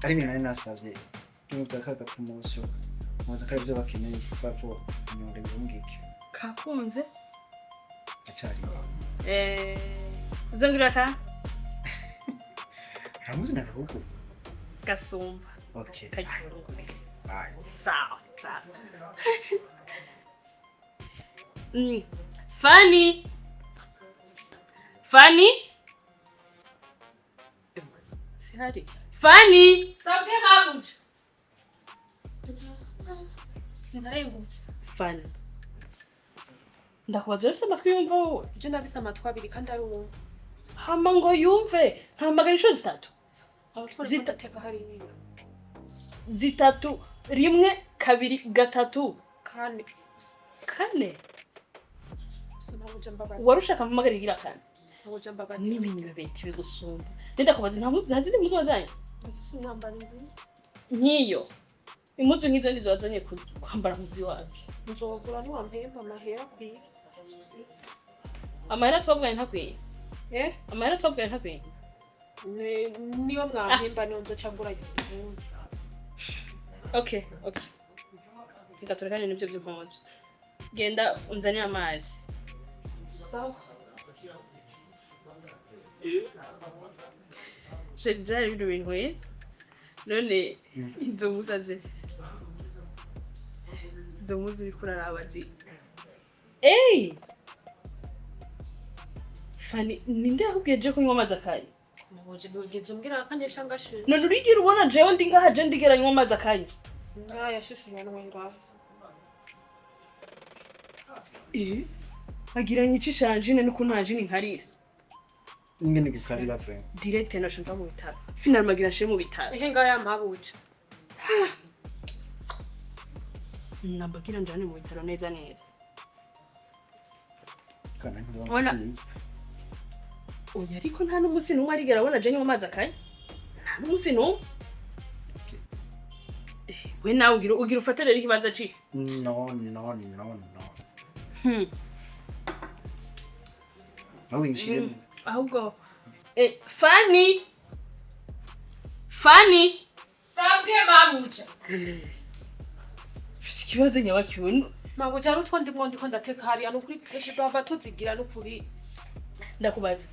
ari ibintu nari nasavye n'utakaga promotion muza kare byo bakeneye bapo nyonde birumbwike kakunze acari zangira ka Ramuzi na ruko gasumba okay kayurungu bye sawa Fanny Sihari Fanny sabwe Mabuja Ndarengutse Fanny ndakubaza rero amatwi yumva wowe je ndabisa amatwi abiri kandi ari uwo hama ngo yumve ntamagara inshuro zitatu zitateka hari zitatu rimwe kabiri gatatu kane Mabuja mbabara warushaka mpamagara igira kane Mabuja mbabara n'ibintu bibeti bigusumba ndakubaza ntazindi muzo wazanye sinambara imbere nkiyo impuzu nk'izo nizo wazanye kwambara muzi wacu nzogura ni wampemba amahera kwiye amahera twabwaye ntakwiye amahera twabwaye ntakwiye niyo mwampemba niyo nzocagura okay Ngatoreka n'ibyo by'impunzi genda unzanira amazi sawa Jari ibintu none inzo muzaze zomuzi bikurara abazi Fanny ninde yakubwiye ko nywa amazi akayi Mabuja bigenze umbwira kanje shangashe none urigira ubona jewe ndi ngaha je ndigera nywa amazi akayi yashushuye no ngaho agira nyici shanjine nuko ntajine nkarira ingene gikarira pe direct na shamba mu bitaro final magira she mu bitaro ehe ngaya Mabuja nabagira njane mu bitaro neza kana Ona oya ariko nta n'umusi numwe arigera abona je nywa amazi akayi nta n'umusi numwe we nawe ugira ufatire rero ikibanza ci no Awinjire ahubwo Fanny sabwe Mabuja ikibazo nyabakiwe Mabuja ari utwo ndiko ndateka hariya no kuri keshi bava tuzigira no kuri ndakubaza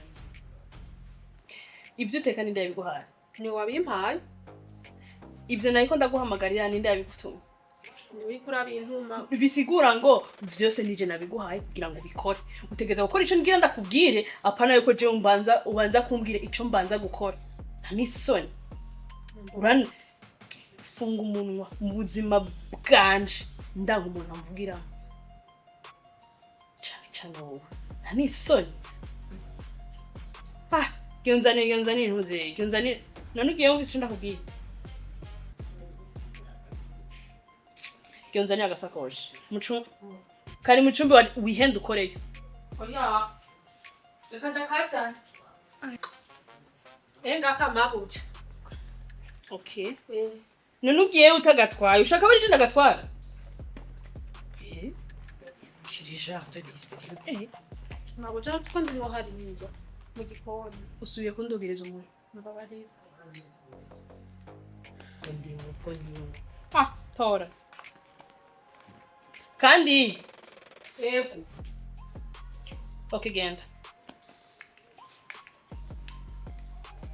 ibyo uteka ninde yabiguhaye ni wabimpaye ibyo nayiko ndaguhamagarira ninde yabigutumye ni uri kuri abintuma bisigura ngo vyose nije nabiguhaye kugira ngo bikore utegeza gukora ico ngira ndakubwire apana yuko je ubanza kumbwire ico mbanza gukora namisoni urane funga umunwa mu buzima bwanje ndanga umuntu amvugira cyane wowe namisoni gyonzane ntuze gyonzane none ugiye wumva ico ndakubwira gyonzane agasakoshi kari mu cumbi wihenda ukoreyo oya reka ndakazana ngaka Mabuja okay none ugiye utagatwaye ushaka bari ndagatwara shiri jardin disponible Mabuja utwo ndimo hari niyo mu gikoni usubiye kundogereza umuntu mbabarira tora kandi yego okay genda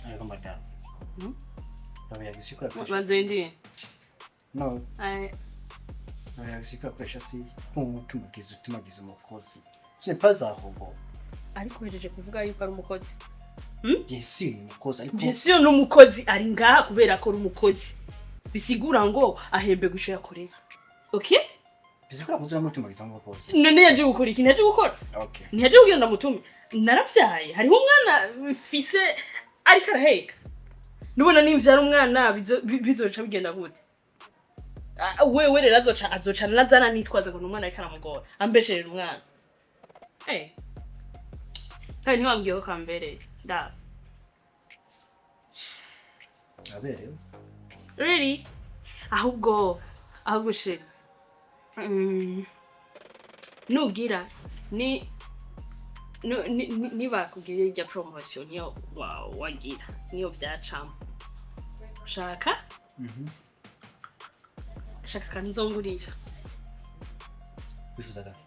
Ayo madam yagishyuka bazendi no ai yagishyuka pressure si umutumagize umukozi c'est pas un robot ariko hejeje kuvuga yuko ari umukozi Yes, umukozi ariko Mbese n'umukozi ari ngaha kubera ko umukozi bisigura ngo ahembe guco yakorera okay bisigura ko turamutumagiza umukozi none yaje gukora iki naje gukora okay ntiyaje kugenda mutume naravyaye hariho umwana fise ariko araheka nubona nimvyara umwana bizoca bigenda gute wewe rero azoca nazana nitwaza ngo umwana ariko aramugora ambesherera umwana kandi ntiwambwiye ko kambereye da aberewe really ahubwo she nugira ni bakugiriye ijya promotion niyo wagira niyo byacamo Shaka? Shaka kanzongurira. Wifuza gake.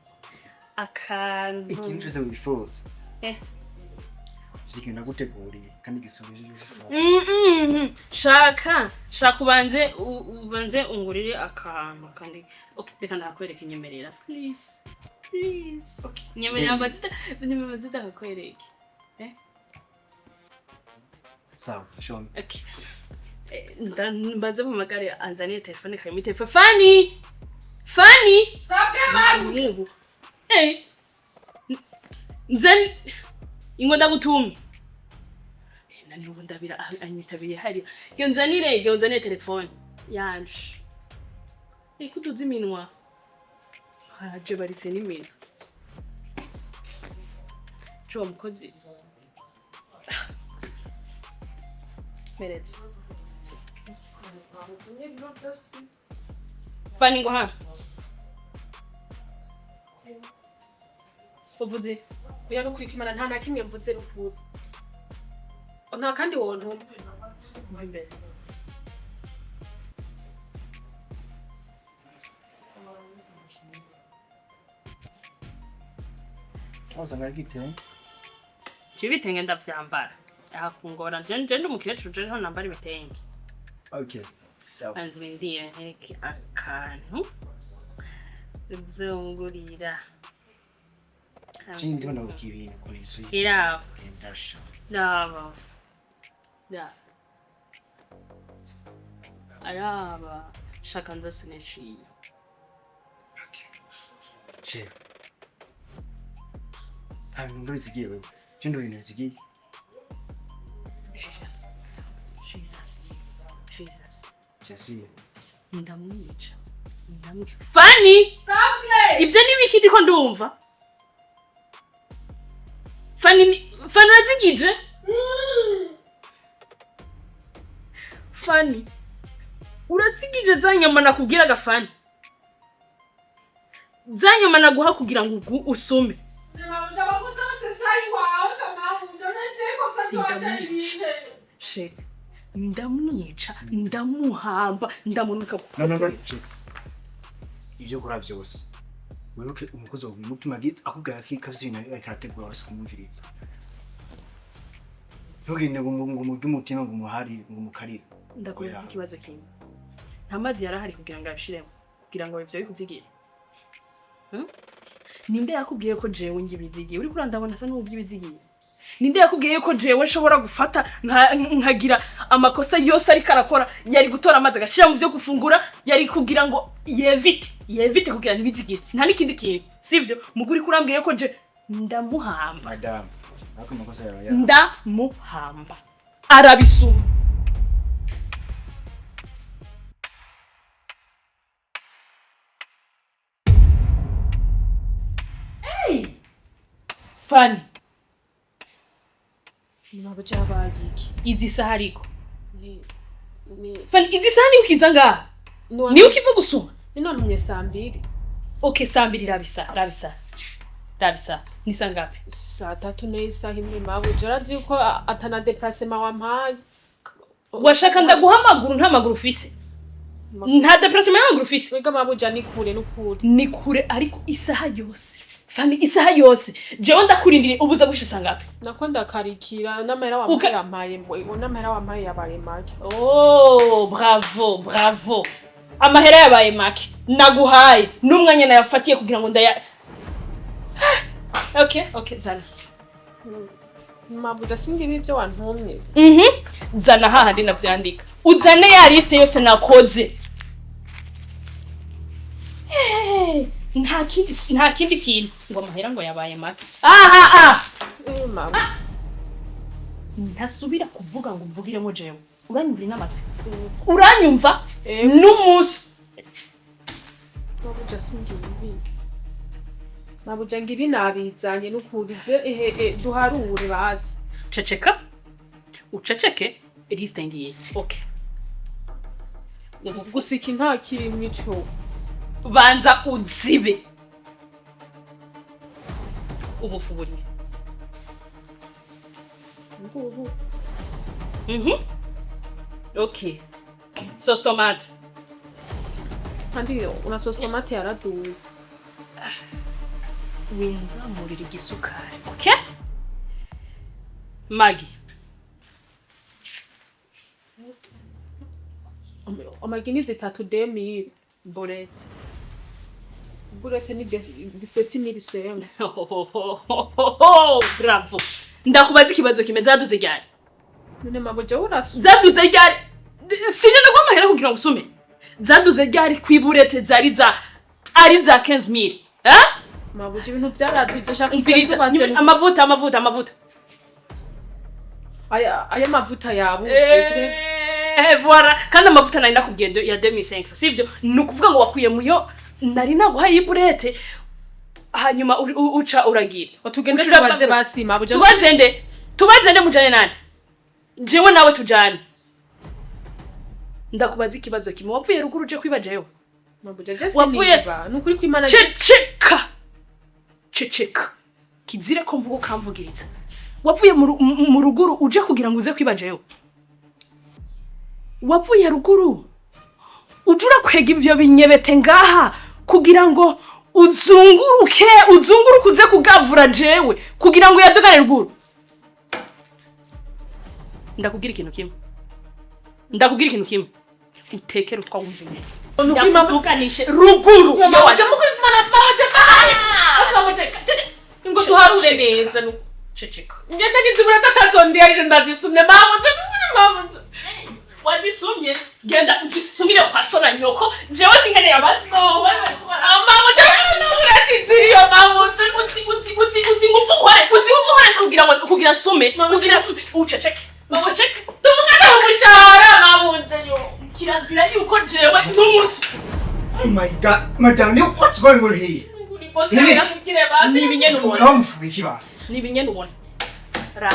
Akantu. Ikintu cyose wifuza. Eh. Ikintu naguteguriye kandi gisubije. Shaka ubanze ungurire akantu kandi okay reka ndakwereka inyemerera please okay nyemerera bazita kakwereke sawa show me okay mbaze mu magare anzaniye telefone kayimi telefone Fanny Sabwe mama. Nzani ingonda gutuma nubu ndabira anyitabiye hari yonzanire telefone yanje ikutuzi minwa haje barise n'imina cyo mukozi meretse Fanny ngo ha uvuze Uya no kurikimana nta nakimwe mvuze rukuru nta kandi wontu mbere Ausanga gite Chibitenge ndavyambara akungora nje ndumukecuru je nta nambara ibitenge Okay sawa anzibindire nteke akantu zongurira Chindi wana ukibini kwa isu ira ndasha Naba. Da. Araba shaka ndasuneshi. Okay che ndo zigiye wewe chindo zigiye Jesus Jesse ndamwica Fanny Sabwe ivyo nibishidi ko ndumva Fanny razigije Fanny urazigije zanyama nakubwira gafani zanyama naguha kugira ngo usume Mabuja bakusaba sesai wawe kamabuja najeko satwataribihe She ndamwica ndamuhamba ndamunuka no che ivyo kora byose weruke umukozi wo mutima gite akubwira ko ikazina ikarategura wese kumumviriza Ntugende ngo umutima ngo umuhari ngo umukarira ndakubaza ikibazo kimwe nta mazi yarahari kugira ngo abishiremo kugira ngo ivyo bikuzigira Ninde yakubwiye ko jewe ngibizigiye uri kurandabona sa n'ubyibizigiye Ninde yakubwiye ko jewe nshobora gufata nkagira amakosa yose ari karakora yari gutora amazi agashira mu byo gufungura yari kugira ngo yevite kugira ntibizigire nta nikindi kintu sivyo muguri kurambwiye ko je ndamuhamba madam ako makosa yawe ndamuhamba arabisuma Fanny Mabuja bagiki izi saha ariko ni Fanny izi saha ni ukiza ngaha ni ukiva gusuma none umwe sambiri okay sambiri rabisa ni sangapi saa 3 n'isaha imwe Mabuja urazi yuko atana déplacement wampaye washaka ndaguhamaguru nta maguru ufise nta déplacement y'amaguru ufise wiga Mabuja n'ukuri ni kure ariko isaha yose Fanny isaha yose jewe ndakurindiriye ubuza gushitsa ngapi nako ndakarikira n'amahera wampaye yampaye ngo n'amahera wampaye yabaye make oh bravo amahera yabaye make naguhaye n'umwanya nayafatiye kugira ngo ndaya okay zana Mabuja singibi ibyo wantumye zana hahandi navyandika uzane ya liste yose nakoze nta kindi kintu ngo amahera ngo yabaye make mama ntasubira kuvuga ngo mvugiremo jewe uranyumvira n'amatwi uranyumva n'umunsi Mabuja singibi Mabuja ngibi nabizanye n'ukuri je duharure basi ceceka uceceke liste ngiye okay gusika nta kiri mwico banza uzibe ubufuburi okay Sauce tomate. Kandi una sauce tomate yaraduye. Winzamurira igisukari. Okay? Maggi. Amagi ni 3 Bolete. Burete ni 17 bisenga. Bravo. Ndakubaza ikibazo kimeze zaduze ryari. None Mabuja urasu. Zaduze ryari. Sinenda ko amahera kugira ngo usume. Zaduze ryari kwiburete zari za ari za 15000. Mabuja ibintu byaraduze shaka amavuta. Aya mavuta yabuze. Voilà. Kandi amavuta nari nakubwiye ya 2005 sivyo? Nukuvuga ngo wakuye muyo nari naguhaye iburete hanyuma uca uragira. Otugende tubaze basi Mabuja. Tubaze nde mujane nande? Jewe nawe tujane. Ndakubaza ikibazo kimwe. Wapfuye ruguru uje kwibajeyo? Mabuja je siniba. Nukuri kwimana Ceceka. Kizire ko mvugo kamvugiriza. Wapfuye mu ruguru uje kugira ngo uze kwibajeyo? Wapfuye ruguru ujura kwega ibyo binyebete ngaha kugira ngo uzunguruke uze kugavura jewe kugira ngo yadugane ruguru. Ndakubwira ikintu kimwe. Utekere utwawumve. Ndakuganishe ruguru. Mabuja mukwimana Mabuja. Ngo tuharure neza no. Ceceka. Ngenda ngizibura tatazondi ari ndadisumye Mabuja. Wazisumye genda uzisumire kwa sona nyoko jewe singeneye abantu Mabuja n'urati ziriyo Mabuja kugira sume uceceke tumugana umushahara Mabuja yo kirazira yuko jewe n'umunsi. Oh my god, madam, what's going on here? Ni ibinyene ubona. Ntamufubiye basi. Ni ibinyene ubona. Ra.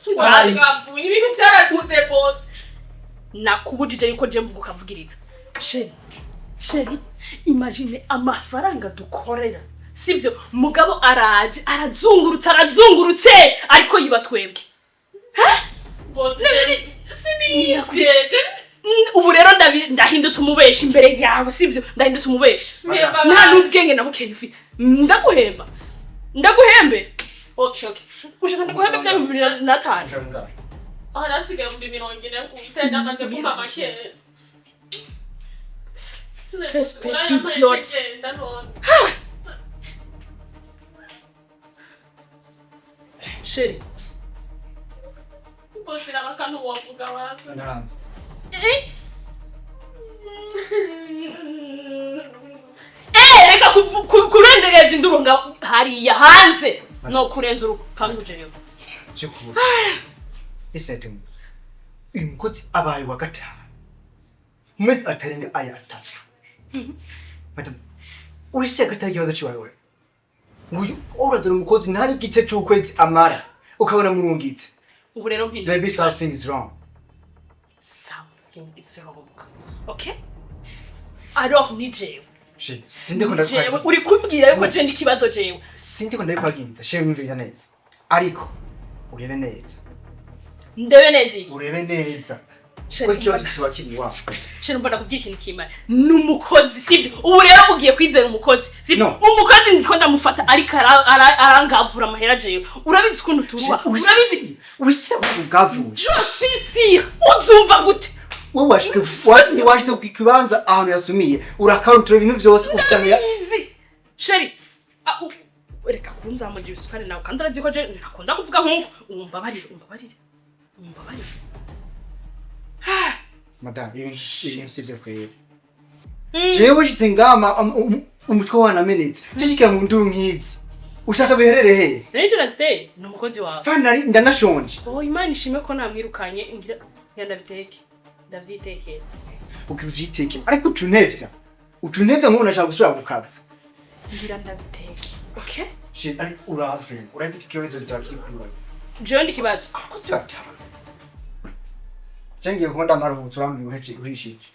Ibintu byaraduze boss. Nakubujije yuko je mvuga ukavugiriza. Sheri, imagine amafaranga dukorera. Sivyo mugabo araje arazungurutse ariko yiba twebwe. Boss, siniye. Ubu rero ndahindutse umubeshi imbere yawe sivyo ndahindutse umubeshi. Nta n'ubwenge nabukeye ifi. Ndaguhembe. Okay. Ushaka ndaguhembe bya 2005. Nasigaye muri 40 kusenda maze kuba make. Sheri. Boss n'abakantu wavuga waza. Reka kurendereza induru nga hariya hanze no kurenza urupangujeyo. Cyukuri. Isete. Uyu mukozi abaye wa gatanu. Mwezi atarenga aya atatu. Madam, urisi agataye ikibazo ciwawe. Nguyu urazana umukozi ntari gice cy'ukwezi amara. Ukabona murungitse. Ubu rero mpinda. Maybe something is wrong. Something is wrong. Okay? Alors ni jewe. Sindiko ndakwagira. Uri kubwira yuko je ndikibazo jewe. Sindiko ndakwagiriza. Shewe mvira neza. Ariko urebe neza. Ndebe neza iki? Urebe neza. Ko ikibazo kitubakiri wa. Sheri mbona kugira ikintu kimara. Numukozi sivyo. Ubu rero ugiye kwizera umukozi. Sivyo. Umukozi ndiko ndamufata ariko arangavura amahera jewe. Urabizi ukuntu turuha. Urabizi. Urishira kugavura. Je suis sûr. Uzumva gute? Wowe washite kukibanza ahantu yasumiye. Uracounter ibintu byose usanga. Sheri. Reka kunzamugira isukari nawe kandi urazi ko je nakunda kuvuga nkuko. Umbabarire. Madam, ibintu sivyo kwera. Jewe shitse ngama umutwe wanamenetse. Cishika mu nduru nkizi. Ushaka biherere he? Rangers Day ni umukozi wawe. Fanari ndanashonje. Imana ishime ko namwirukanye ngira ndabiteke. Ndavyitekera. Ukivyiteke ariko ucunevya nk'umuntu ashaka gusubira gukaza. Ngira ndabiteke. Okay? Shit, ari urave. Urafite ikibazo cyakikwiwe. John kibazo. Cengiye kubona amaruhutso ramwe uhishije.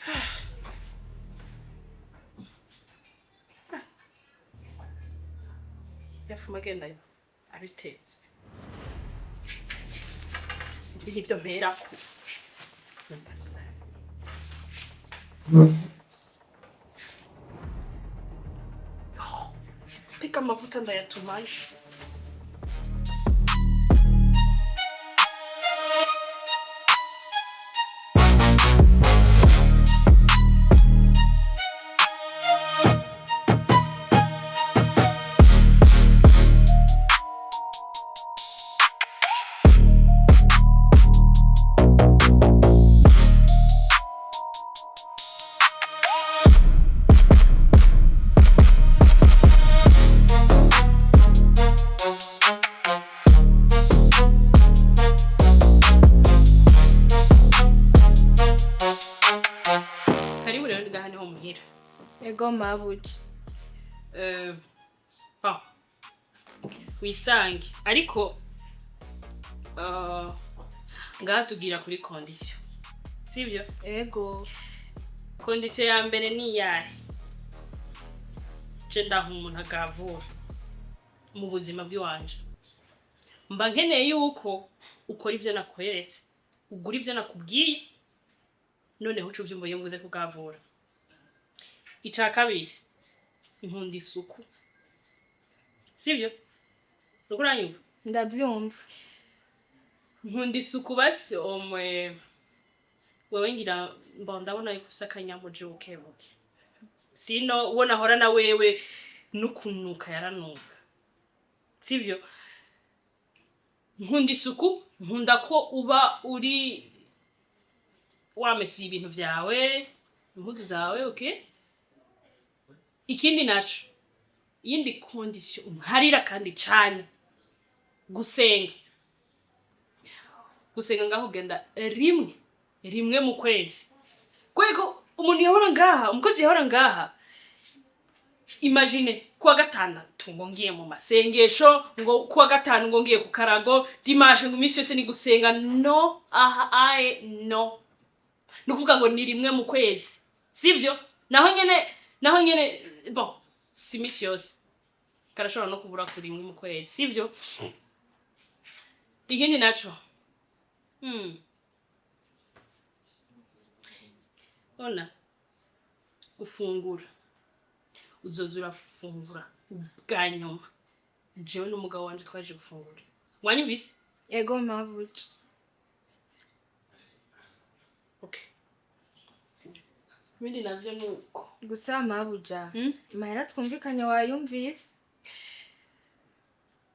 Yafuma genda yo. Abitetse. Sinzi ibyo mpera ko. Pika amavuta ndayatumaye. Ego Mabuja. Wisange ariko ngaha tugira kuri condition. Sivyo? Ego. Condition ya mbere ni iyahe? Je ndaha umuntu agavura mu buzima bw'iwanje. Mba nkeneye yuko ukora ivyo nakweretse, ugura ivyo nakubwiye, noneho uca uvyumva iyo mvuze kugavura. Ica kabiri, inkunda isuku. Sivyo? Uranyumva? Ndavyumva. Inkunda isuku basi wewe ngira ndabona yuko ufise akanyamuji bukebuke. Sino ubona hora na wewe nukunuka yaranuka. Sivyo? Nkunda isuku, nkunda ko uba uri wamesuye ibintu vyawe, impuzu zawe, okay? Ikindi naco, yindi condition umharira kandi cyane gusenga. Gusenga ngaho genda rimwe mu kwezi. Kwego umuntu yahora ngaha, umukozi yahora ngaha. Imagine kuwa gatandatu ngo ngiye mu masengesho, ngo kuwa gatanu ngo ngiye ku karago, dimanche ngo imisi yose ni gusenga. No, no. Nukuvuga ngo ni rimwe mu kwezi. Sivyo? Naho nyene bon, si imisi yose. Karashobora no kubura kuri rimwe mu kwezi. Sivyo? Ikindi naco. Ona gufungura. Uzoza urafungura bwa nyuma. Jewe n'umugabo wanje twaje gufungura. Wanyumvise? Ego Mabuja. Okay. Mindi navyo nuko. Gusa Mabuja. Mahera twumvikanye wayumvise?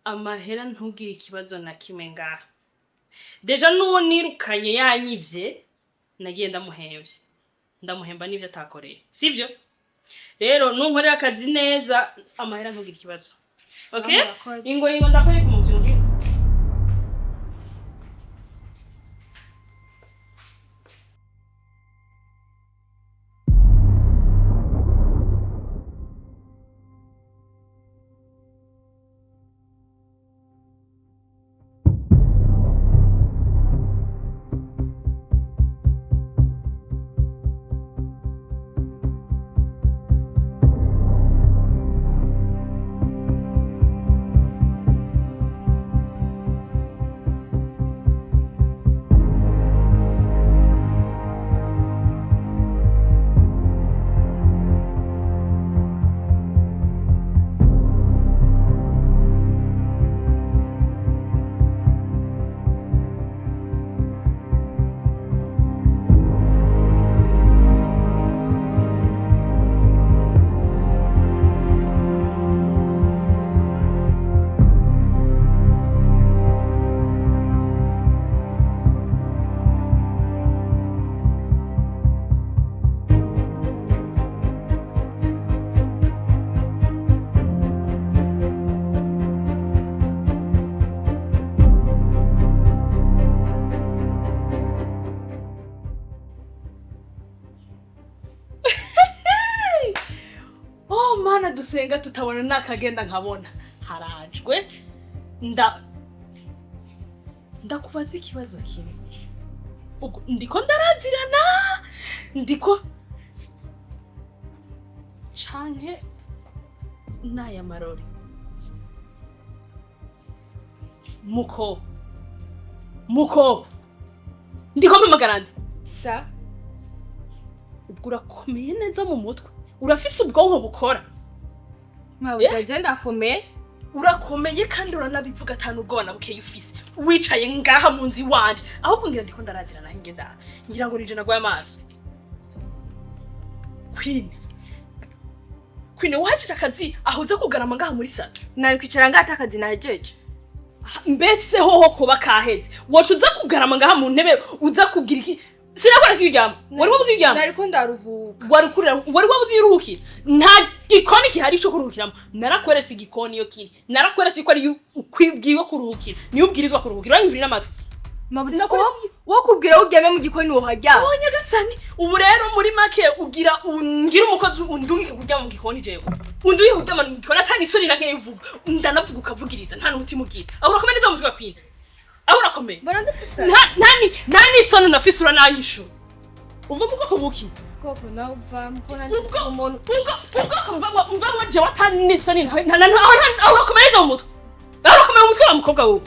Amahera ntugire ikibazo na kimwe ngaha. Deja nuwo nirukanye yanyivye, nagiye ndamuhemvye. Ndamuhemba n'ivyo atakoreye. Sivyo? Rero nunkorera akazi neza, amahera ntugire ikibazo. Okay? Ingo ndakore kumuvyumvira. Mana dusenga tutabona nakagenda nkabona harajwe ndakubaza ikibazo kimwe. Ndiko ndarazirana ndiko canke naya marori muko ndiko mpamagarande sa ubwo urakomeye neza mu mutwe urafise ubwonko bukora Mabuja agenda akomeye urakomeye kandi uranabivuga atanu ubwona bukeye ufise wicaye ngaha mu nzi wanje ahubwo ngira ndiko ndarazira naho ngenda ngira ngo nije nagwaye amaso Queen waje akazi ahuze kugarama ngaha muri sala nari kwicara ngata akazi nahejeje mbese hoho kuba kaheze wocu uza kugarama ngaha mu ntebe uza kugira iki sinakora sibyama wari wabuze ibyama nariko ndaruhuka wari wabuze iruhukira nta gikoni kihari cyo kuruhukiramo narakweretse igikoni yo kiri narakweretse ko ari kwibwiwe kuruhukira niyo ubwirizwa kuruhukira uranyumvira n'amatwi Mabuja wo kubwira ugeme mu gikoni wo hajya onya gasani ubu rero muri make ugira ungira umukozi undungike kujya mu gikoni jewe unduye kujya mu gikoni atani isoni nake yivuga ndanavuga ukavugiriza nta n'umutima ugira aho urakomeye neza muzwa Queen aho urakomeye nani isoni nafise urananyishu uva mu bwoko buki koko nawe uva mbona umuntu umva je watani n'isoni aho urakomeye neza mu mutwe aho urakomeye mu mutwe wa mukobwa wowe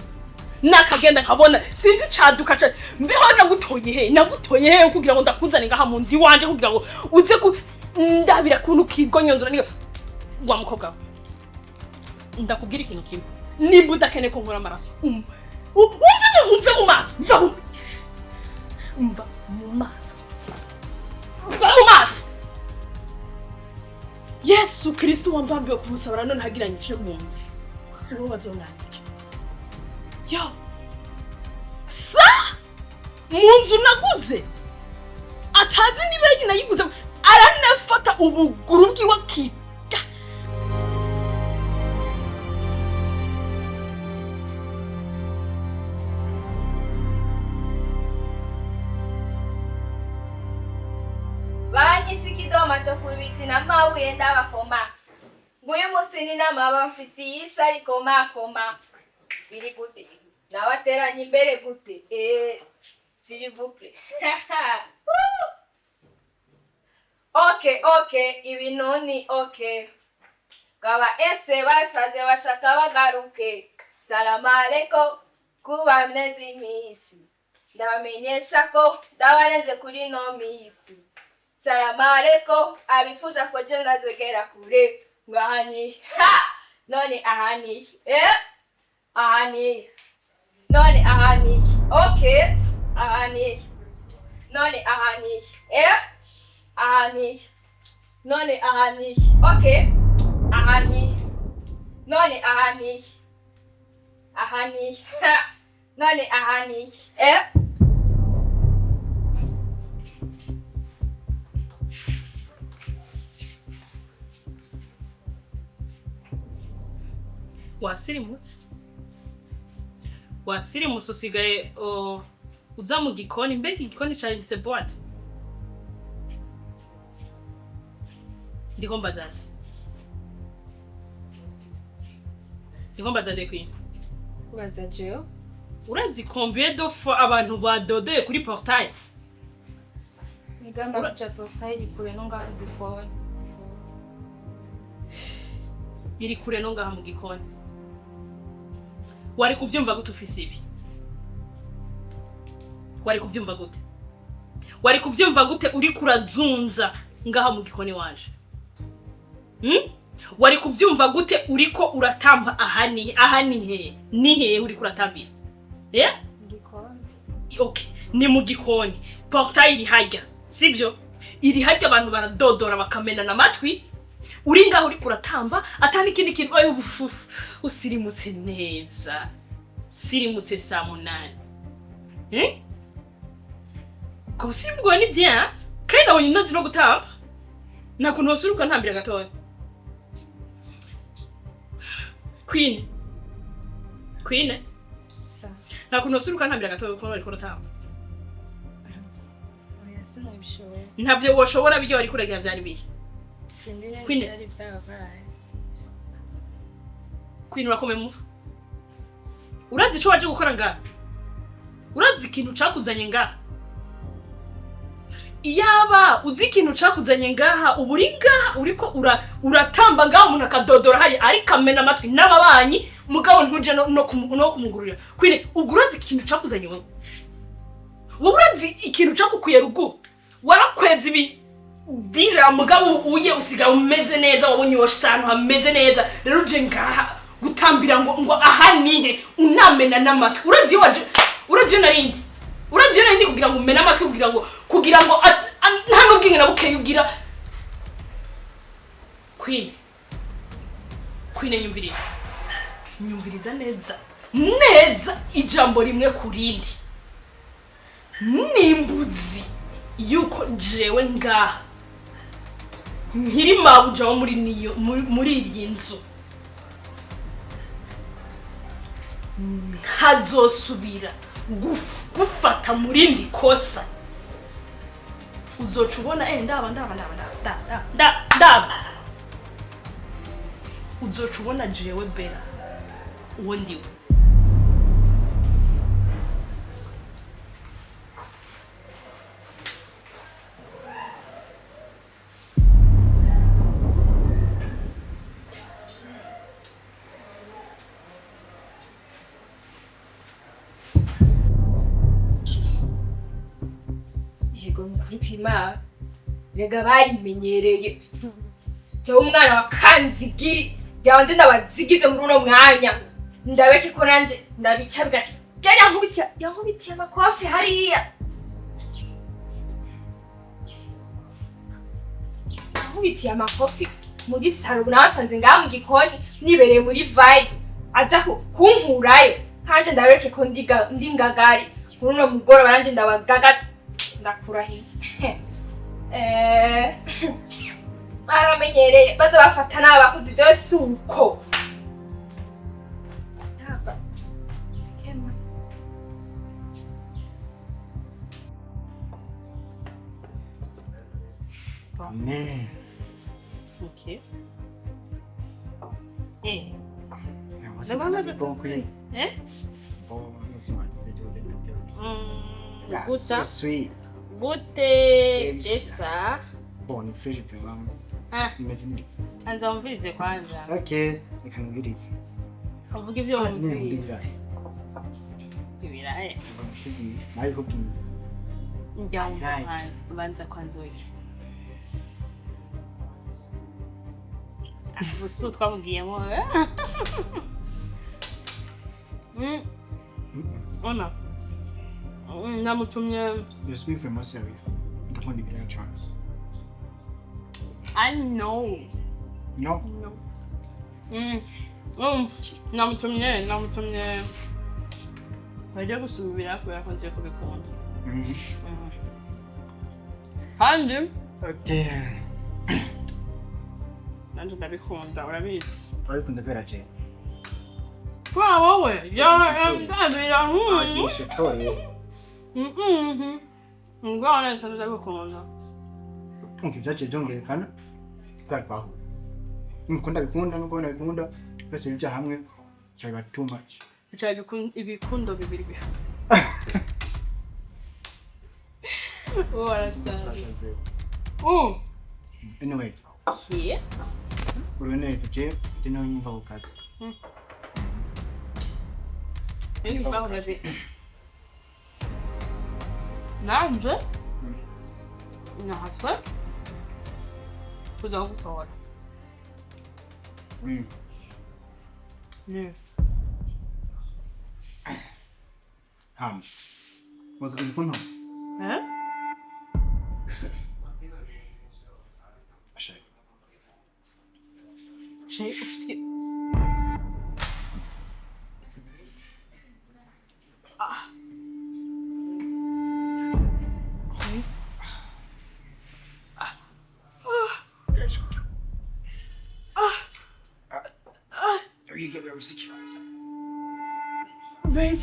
nakagenda nkabona sinzi caduka ca mbeho nagutoye he kugira ngo ndakuzane ngaha mu nzi wanje kugira ngo uze ku ndabira kuntu kigonyonzura niyo wa mukobwa ndakubwira ikintu kimwe nimba udakene ko nkora amaraso umve mu maso umva mu maso Yesu Kristo wambambiwe kumusabara none hagiranyije mu nzi uwo bazonanye Yo! Sa! Munzu naguze! Atazi niba yina yiguze aranafata ubuguru bwiwe kika. Banyisi kidoma cyo kubiti na mabuye ndabakoma nguyu musini n'amaba mfitiye ishari koma biri gute nawateranye imbere gute s'il vous plaît okay ibintu ni okay kaba etse basaze bashaka bagaruke salama alaikum kuba mnezi misi ndabamenyesha ko ndabarenze kuri no misi salama alaikum abifuza ko je ngazegera kure ngani none ahani None ahani. Okay. Ahani. None ahani. Ahani. None ahani. Okay. Ahani. None ahani. Ahani. None ahani. Wasiri mususigaye uza mu gikoni mbeki igikoni cha gise boîte Ndikomba zande Queen Ubaza jeo urazi combien de fois abantu badodeye kuri portail Nigamba kucha portail kure nonga gikoni iri kure nonga mu gikoni Wari kuvyumva gute ufise ibi? Wari kuvyumva gute uri kurazunza ngaha mu gikoni wanje? Wari kuvyumva gute uriko uratamba ahani he uri kuratambira? Gikoni. Okay, ni mu gikoni. Portail iri hajya, sibyo? Iri hajya abantu baradodora bakamena namatwi. Uri ngaho uri kuratamba atani kindi kintu bayo bufufu usirimutse neza sirimutse saa 8 ko usirimugwa ni bien kandi nawe nazi no gutamba nakuntu wasuruka ntambira gatoya Queen nakuntu wasuruka ntambira gatoya ko bari kuratamba oya sinabishoboye ntavyo woshobora bijyo bari kuragira byari bihe Queen urakomeye mu mutwe urazi ico waje gukora ngaha urazi ikintu cakuzanye ngaha iyaba uzi ikintu cakuzanye ngaha uburi ngaha uriko uratamba ngaha umuntu akadodora hari ari kamena amatwi n'ababanyi mugabo ntuje no kumugurira Queen ubwo urazi ikintu cakuzanye wowe urazi ikintu cakukuye rugo warakweza ibi dira mugabo uye usiga umeze neza wabonye washitse ahantu hameze neza rero uje ngaha gutambira ngo aha nihe unamena n'amatwi uragiye narindi kugira ngo umena amatwi kugira ngo nta n'ubwenge na buke yugira Queen nyumviriza neza ijambo rimwe kurindi nimbuzi yuko jewe ngaha nkiri mabuja wo muri iyi nzu ntazosubira gufata murindi kosa uzoca ubona ndaba uzoca ubona jewe bera uwo ndiwe Climax rega barimenyereye je umwana wa kanzigiri yawande ndabazigize muri uno mwanya ndabeke ko nanje ndabica bigati yankubitiye amakofi hariya yankubitiye amakofi muri salo nasanze ngaha mu gikoni nibereye muri vibe aza kunkurayo kandi ndabeke ko ndi ngagari muri uno mugoro baranje ndabagagata ndakurahiye baramenyereye baza bafata n'abakuzi byose uko Amen. Okay. So sweet. Gute desa. Bon, ni fresh pe mama. Imagine. Anza umvirize kwanza. Okay, nikamvirize. Uvuga ibyo umvirize. Ibirahe. Nayo kuki. Njya banza kwanza wiki. Busu twamugiyemo. Ona. Namutumye. You speak for myself. Ndakunda ibintu chance. I know. No. Namutumye. Bajya gusubira kubera ko ngiye kubikunda. Kandi. Okay. Nanjye ndabikunda urabizi. Ariko ndabera je. Kwa wowe ndabira Shitore. Ngwana sana ndabikunda. Ukivyaje byongerekana. Kwari kwaho. Nkunda bikunda nuko nabikunda bese bijya hamwe cyaba too much. Cyari ibikundo bibiri biha. Anyway. Here. Urene tuje tino nyimba ukati. Nyimba ukati. Nanje. Nahaswa. Kuza gutora. Ne. Was it fun? Şey ofisi. You get very secure. Babe.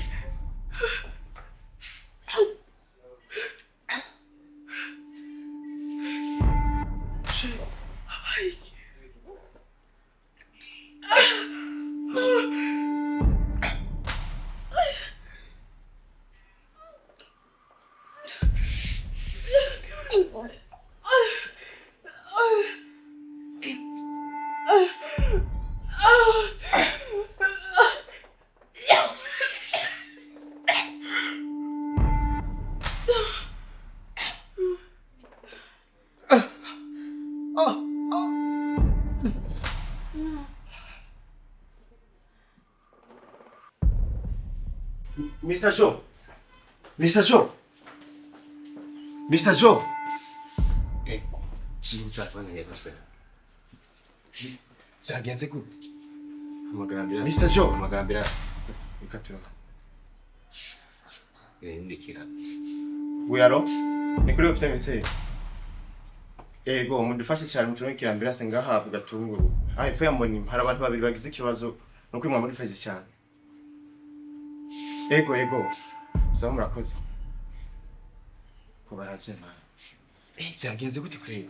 Mr. Joe. Mr. Joe. Mr. Joe. Cyiza bane gusa. Byagenze gute? Amagambira. Mr. Joe. Amagambira. Ikatira. Ndikira. Wiyaro? Ni kuri ofite mite. Ego mudufashe cyane mutume kirambira se ngaha kugatunguru. Ayi fe yamoni hari abantu babiri bagize ikibazo no kuri mwamuri faje cyane. Ego. Sawa murakoze. Kubaraje ma. Byagenze gute kuri?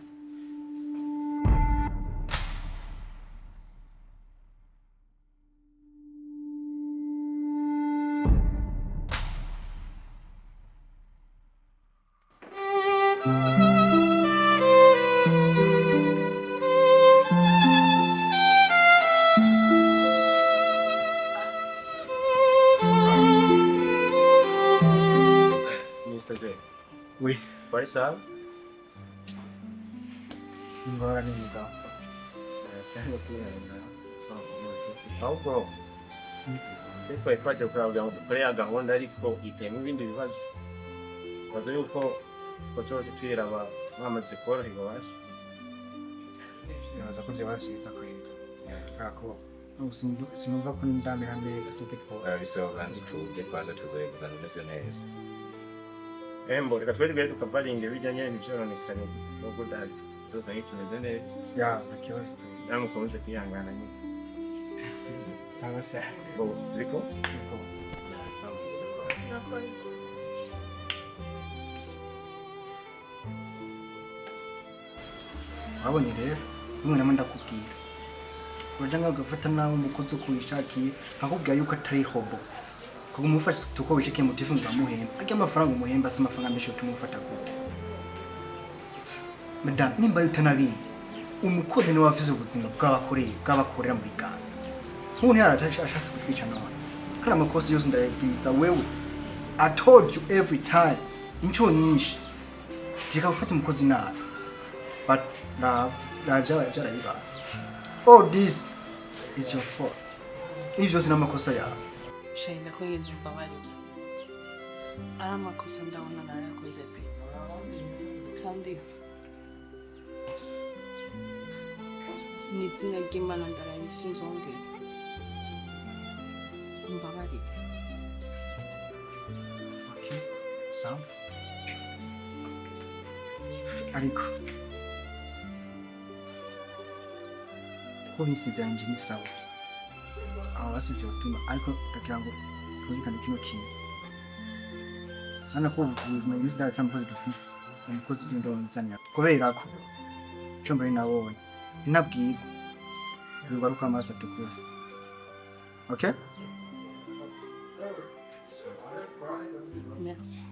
Mr. J. Oui. Pare sabe? Ingorane mugabo. Cyangwa kwihanga. Ahubwo twari twaje kugira ngo dukore ya gahunda ariko itema ibindi bibazo. Baza yuko twacoje twiraba bamaze koroherwa basi. Yaza ko byabashitsa kwera. Kako. Sinumva ko ndamera neza tukitwa. Bisobanze tuze kwanza tuzegana neza. Embo reka twebwe tukavaringe bijyanye n'ibyoronekane no kudahatse zose nk'itumeze neza. Ya, ikibazo. Namukomeze kwihangana nyine. Sawa sawa. Bo, ziko? Wabonye rero umwe namwe ndakubwira. Uraja ngaho ugafata nawe umukozi ukwishakiye akubwira yuko atari hobo. Kuko umufashe tuko wishikiye mutifu ndamuhemba. Ajya amafaranga umuhemba se amafaranga menshi utumufata gute. Madam, nimba utanabizi. Umukozi ni wafize ubuzima bw'abakorera muri ganza. None ashatse kutwica none. Kana amakosi yose ndayibwiza wewe. I told you every time. Incho nyinshi. Tika ufata umukozi nabi. But jara biba. All this is your fault. Ivyo sina makosa yawe. Shayinda ko yenze umbabarira. Ari amakosa ndabona narakoze pe. Kandi n'izina ry'Imana ndaraye sinzongera. Umbabarira. Okay. Sawa. Ariko ko bisizanje ni sawa. Aho basubije gutuma ariko ndagira ngo twumvikane kino kintu. Sana ko ubumenyi bw'isi ndatambuka dufise umukozi w'indonzanya. Kubera ko cyo mbere nabonye inabwirwa bigaruka amaso atukura. Okay? Merci.